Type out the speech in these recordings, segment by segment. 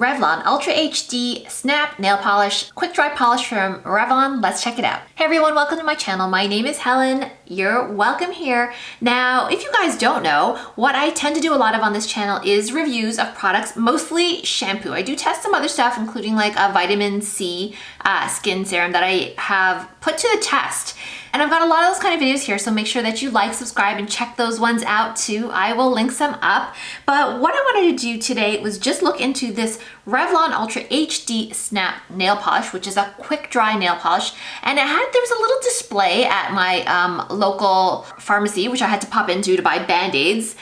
Revlon Ultra HD Snap Nail Polish, Quick Dry Polish from Revlon. Let's check it out. Hey everyone, welcome to my channel. My name is Helen. You're welcome here. Now, if you guys don't know, what I tend to do a lot of on this channel is reviews of products, mostly shampoo. I do test some other stuff, including like a vitamin C skin serum that I have put to the test. And I've got a lot of those kind of videos here, so make sure that you like, subscribe, and check those ones out too. I will link some up. But what I wanted to do today was just look into this Revlon Ultra HD Snap Nail Polish, which is a quick dry nail polish. And there was a little display at my local pharmacy, which I had to pop into to buy Band-Aids.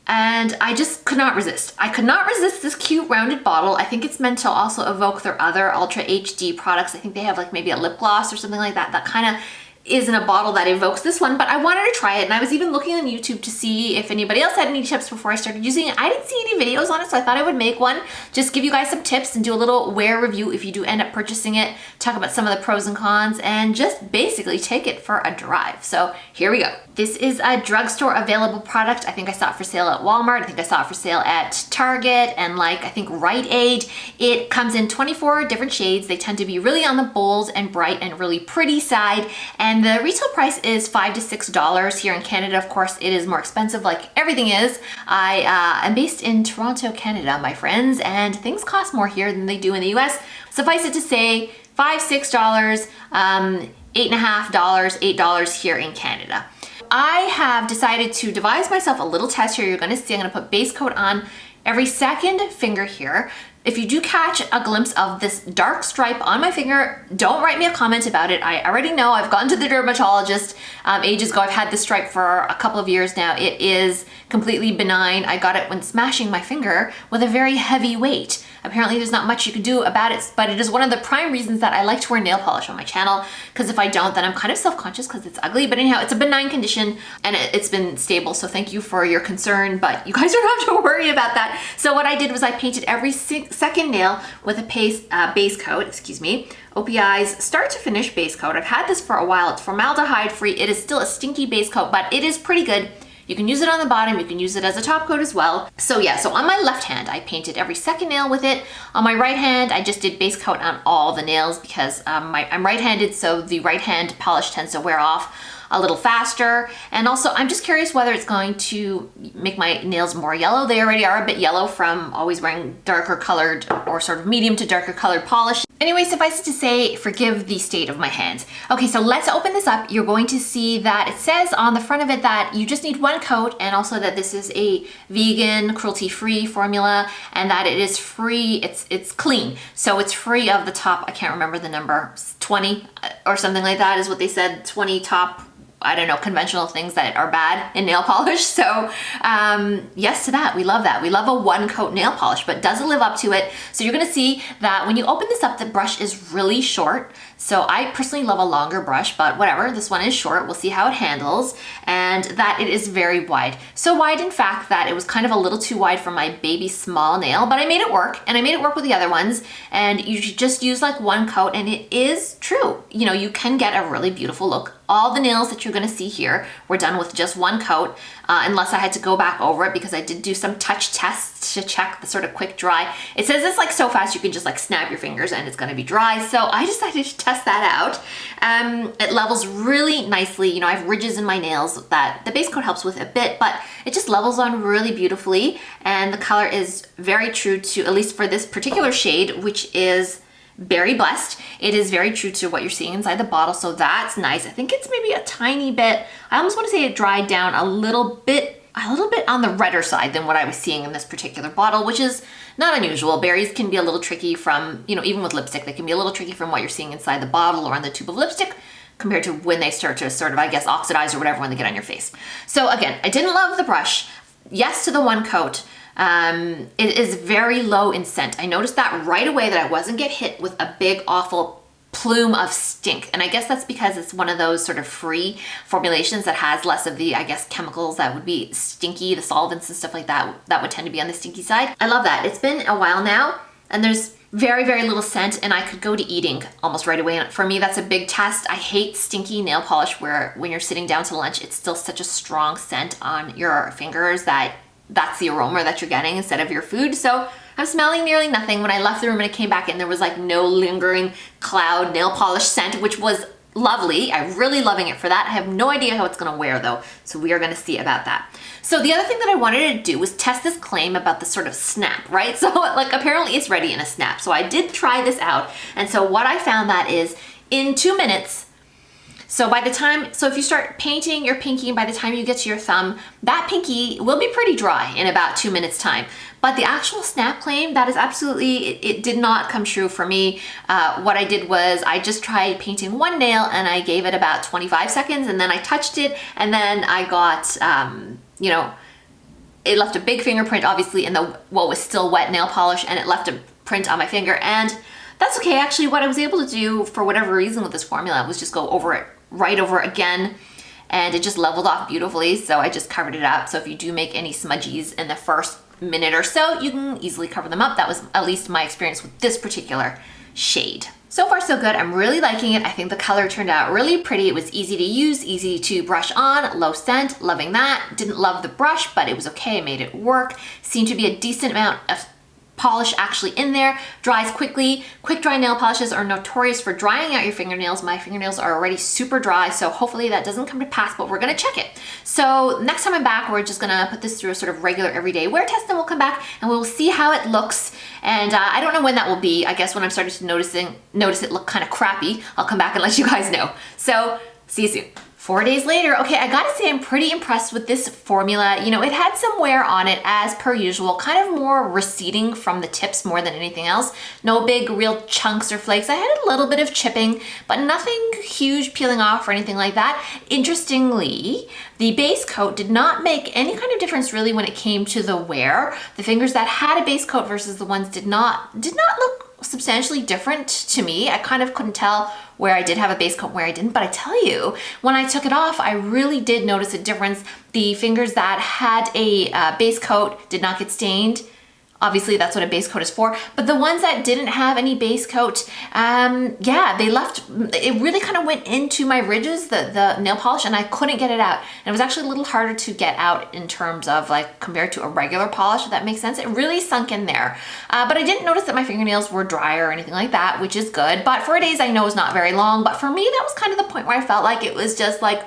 And I just could not resist. I could not resist this cute rounded bottle. I think it's meant to also evoke their other Ultra HD products. I think they have like maybe a lip gloss or something like that that kind of is in a bottle that evokes this one, but I wanted to try it, and I was even looking on YouTube to see if anybody else had any tips before I started using it. I didn't see any videos on it, so I thought I would make one, just give you guys some tips and do a little wear review if you do end up purchasing it, talk about some of the pros and cons, and just basically take it for a drive. So here we go. This is a drugstore available product. I think I saw it for sale at Walmart. I think I saw it for sale at Target and I think Rite Aid. It comes in 24 different shades. They tend to be really on the bold and bright and really pretty side. And the retail price is $5 to $6. Here in Canada, of course, it is more expensive like everything is. I am based in Toronto, Canada, my friends, and things cost more here than they do in the US. Suffice it to say, $5, $6, $8.50, $8 here in Canada. I have decided to devise myself a little test here. You're gonna see I'm gonna put base coat on every second finger here. If you do catch a glimpse of this dark stripe on my finger, don't write me a comment about it. I already know. I've gone to the dermatologist ages ago. I've had this stripe for a couple of years now. It is completely benign. I got it when smashing my finger with a very heavy weight. Apparently there's not much you can do about it, but it is one of the prime reasons that I like to wear nail polish on my channel, because if I don't, then I'm kind of self-conscious because it's ugly. But anyhow, it's a benign condition and it's been stable, so thank you for your concern, but you guys don't have to worry about that. So what I did was I painted every second nail with a base coat, OPI's start to finish base coat. I've had this for a while. It's formaldehyde free. It is still a stinky base coat, but it is pretty good. You can use it on the bottom, you can use it as a top coat as well. So yeah, so on my left hand, I painted every second nail with it. On my right hand, I just did base coat on all the nails because I'm right-handed, so the right hand polish tends to wear off a little faster. And also, I'm just curious whether it's going to make my nails more yellow. They already are a bit yellow from always wearing darker colored or sort of medium to darker colored polish. Anyway, suffice it to say, forgive the state of my hands. Okay, so let's open this up. You're going to see that it says on the front of it that you just need one coat, and also that this is a vegan, cruelty-free formula, and that it is free, it's clean. So it's free of the top, I can't remember the number, 20 or something like that is what they said, 20 top, I don't know, conventional things that are bad in nail polish. So yes to that, we love that. We love a one coat nail polish, but does it live up to it? So you're gonna see that when you open this up, the brush is really short. So I personally love a longer brush, but whatever, this one is short. We'll see how it handles, and that it is very wide. So wide, in fact, that it was kind of a little too wide for my baby small nail, but I made it work, and I made it work with the other ones, and you should just use like one coat, and it is true. You know, you can get a really beautiful look. All the nails that you're gonna see here were done with just one coat, unless I had to go back over it because I did do some touch tests to check the sort of quick dry. It says it's like so fast you can just like snap your fingers and it's gonna be dry. So I decided to test that out. It levels really nicely. You know, I have ridges in my nails that the base coat helps with a bit, but it just levels on really beautifully. And the color is very true to, at least for this particular shade, which is Berry Blessed. It is very true to what you're seeing inside the bottle, so that's nice. I think it's maybe a tiny bit, I almost want to say it dried down a little bit on the redder side than what I was seeing in this particular bottle, which is not unusual. Berries can be a little tricky from, you know, even with lipstick, they can be a little tricky from what you're seeing inside the bottle or on the tube of lipstick compared to when they start to sort of, I guess, oxidize or whatever when they get on your face. So again, I didn't love the brush. Yes to the one coat. It is very low in scent. I noticed that right away that I wasn't get hit with a big awful plume of stink, and I guess that's because it's one of those sort of free formulations that has less of the, I guess, chemicals that would be stinky, the solvents and stuff like that that would tend to be on the stinky side. I love that. It's been a while now, and there's very, very little scent, and I could go to eating almost right away. And for me, that's a big test. I hate stinky nail polish where when you're sitting down to lunch, it's still such a strong scent on your fingers that that's the aroma that you're getting instead of your food. So I'm smelling nearly nothing. When I left the room and I came back in, there was like no lingering cloud nail polish scent, which was lovely. I'm really loving it for that. I have no idea how it's gonna wear though, so we are gonna see about that. So the other thing that I wanted to do was test this claim about the sort of snap, right? So like apparently it's ready in a snap. So I did try this out. And so what I found that is in 2 minutes, so by the time, so if you start painting your pinky, by the time you get to your thumb, that pinky will be pretty dry in about 2 minutes time. But the actual snap claim, that is absolutely, it did not come true for me. What I did was I just tried painting one nail and I gave it about 25 seconds and then I touched it and then I got, you know, it left a big fingerprint obviously in the, what was still wet nail polish, and it left a print on my finger, and that's okay. Actually, what I was able to do for whatever reason with this formula was just go over it, right over it again, and it just leveled off beautifully. So I just covered it up. So if you do make any smudgies in the first minute or so, you can easily cover them up. That was at least my experience with this particular shade. So far so good. I'm really liking it. I think the color turned out really pretty. It was easy to use, easy to brush on, low scent, loving that. Didn't love the brush, but it was okay. I made it work. Seemed to be a decent amount of polish actually in there. Dries quickly. Quick dry nail polishes are notorious for drying out your fingernails. My fingernails are already super dry, so hopefully that doesn't come to pass, but we're gonna check it. So next time I'm back, we're just gonna put this through a sort of regular everyday wear test, and we'll come back and we'll see how it looks. And I don't know when that will be. I guess when I'm starting to notice it look kind of crappy, I'll come back and let you guys know. So see you soon. 4 days later, okay, I gotta say I'm pretty impressed with this formula. You know, it had some wear on it as per usual, kind of more receding from the tips more than anything else. No big real chunks or flakes. I had a little bit of chipping, but nothing huge peeling off or anything like that. Interestingly, the base coat did not make any kind of difference really when it came to the wear. The fingers that had a base coat versus the ones did not look substantially different to me. I kind of couldn't tell where I did have a base coat, where I didn't, but I tell you, when I took it off, I really did notice a difference. The fingers that had a base coat did not get stained. Obviously, that's what a base coat is for. But the ones that didn't have any base coat, yeah, they left, it really kind of went into my ridges, the nail polish, and I couldn't get it out. And it was actually a little harder to get out in terms of like compared to a regular polish, if that makes sense. It really sunk in there. But I didn't notice that my fingernails were dry or anything like that, which is good. But 4 days I know is not very long. But for me, that was kind of the point where I felt like it was just like,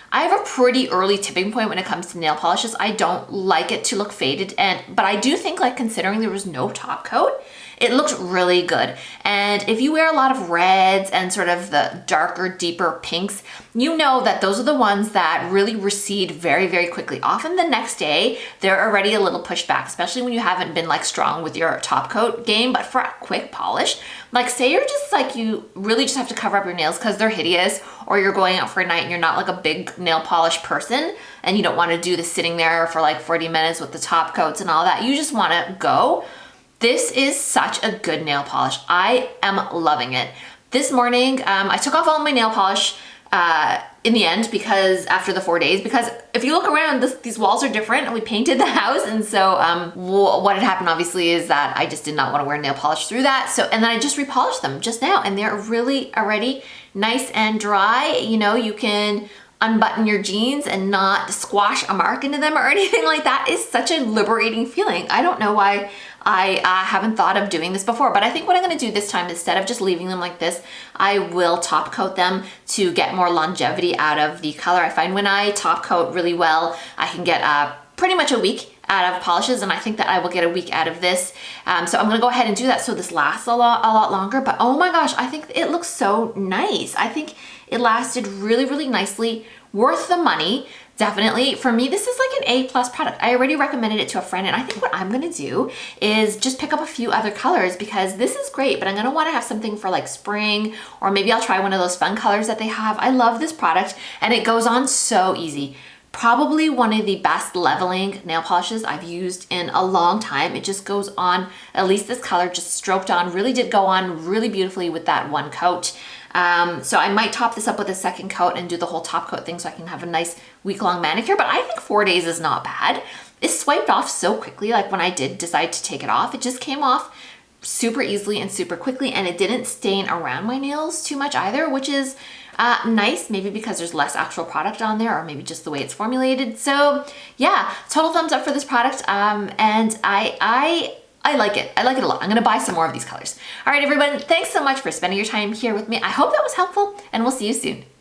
I have a pretty early tipping point when it comes to nail polishes. I don't like it to look faded, but I do think, like, considering there was no top coat, it looked really good. And if you wear a lot of reds and sort of the darker, deeper pinks, you know that those are the ones that really recede very, very quickly. Often the next day, they're already a little pushed back, especially when you haven't been like strong with your top coat game. But for a quick polish, like say you're just like, you really just have to cover up your nails because they're hideous, or you're going out for a night and you're not like a big nail polish person and you don't want to do the sitting there for like 40 minutes with the top coats and all that. You just want to go. This is such a good nail polish. I am loving it. This morning, I took off all my nail polish in the end, because after the 4 days, because if you look around, these walls are different and we painted the house. And so what had happened obviously is that I just did not want to wear nail polish through that. So, and then I just repolished them just now and they're really already nice and dry. You know, you can unbutton your jeans and not squash a mark into them or anything like that. Is such a liberating feeling. I don't know why I haven't thought of doing this before, but I think what I'm gonna do this time, instead of just leaving them like this, I will top coat them to get more longevity out of the color. I find when I top coat really well, I can get pretty much a week out of polishes, and I think that I will get a week out of this. So I'm gonna go ahead and do that so this lasts a lot longer. But oh my gosh, I think it looks so nice. I think it lasted really, really nicely, worth the money. Definitely. For me, this is like an A+ product. I already recommended it to a friend, and I think what I'm gonna do is just pick up a few other colors because this is great, but I'm gonna wanna have something for like spring, or maybe I'll try one of those fun colors that they have. I love this product and it goes on so easy. Probably one of the best leveling nail polishes I've used in a long time. It just goes on, at least this color just stroked on, really did go on really beautifully with that one coat. So I might top this up with a second coat and do the whole top coat thing so I can have a nice week-long manicure, but I think 4 days is not bad. It swiped off so quickly, like when I did decide to take it off, it just came off super easily and super quickly, and it didn't stain around my nails too much either, which is nice, maybe because there's less actual product on there, or maybe just the way it's formulated. So yeah, total thumbs up for this product. And I I like it. I like it a lot. I'm gonna buy some more of these colors. All right, everyone, thanks so much for spending your time here with me. I hope that was helpful, and we'll see you soon.